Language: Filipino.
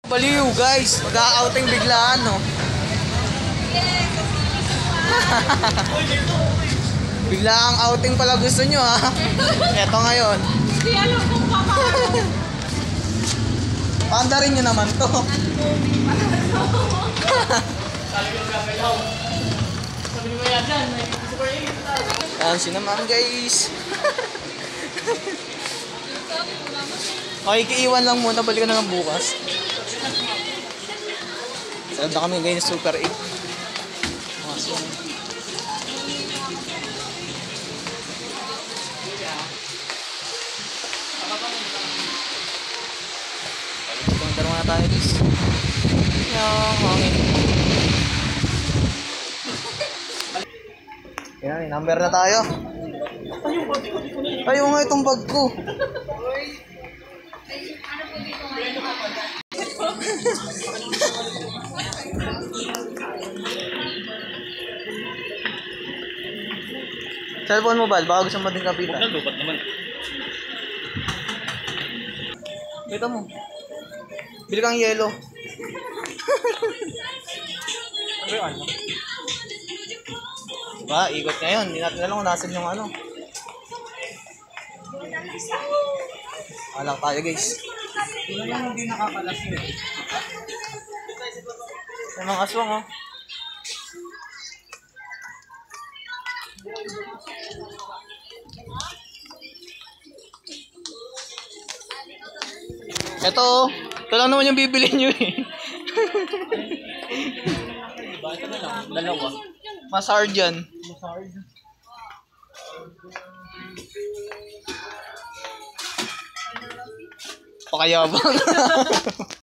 Baliw guys, mag-outing biglaan no. Biglaang outing pala gusto nyo ha. Eto ngayon. Hindi alam kung paano. Panda rin nyo naman to. Sabi ni Maya dyan, may super 8. Ayan si naman guys. Okay, kiiwan lang muna. Balikan na lang bukas. Sarap na kami guys, super 8. Awesome. Pagkakita muna tayo guys. Yung hangin. Yan, number na tayo. Ayaw nga itong bag ko. Cellphone mo ba? Baka gusto mo din kapitan. Huwag na, lupat naman. Kita mo. Bili kang yelo. Ano? Ba, ikot ngayon. Hindi natin alam kung nasan yung ano. Alak tayo guys. Sino lang hindi nakakalas yun? May mga aswang oh. Ito lang naman yung bibili nyo eh. Diba? Ito na lang. Dalawa. Masard yan. Masard. Pakayabang.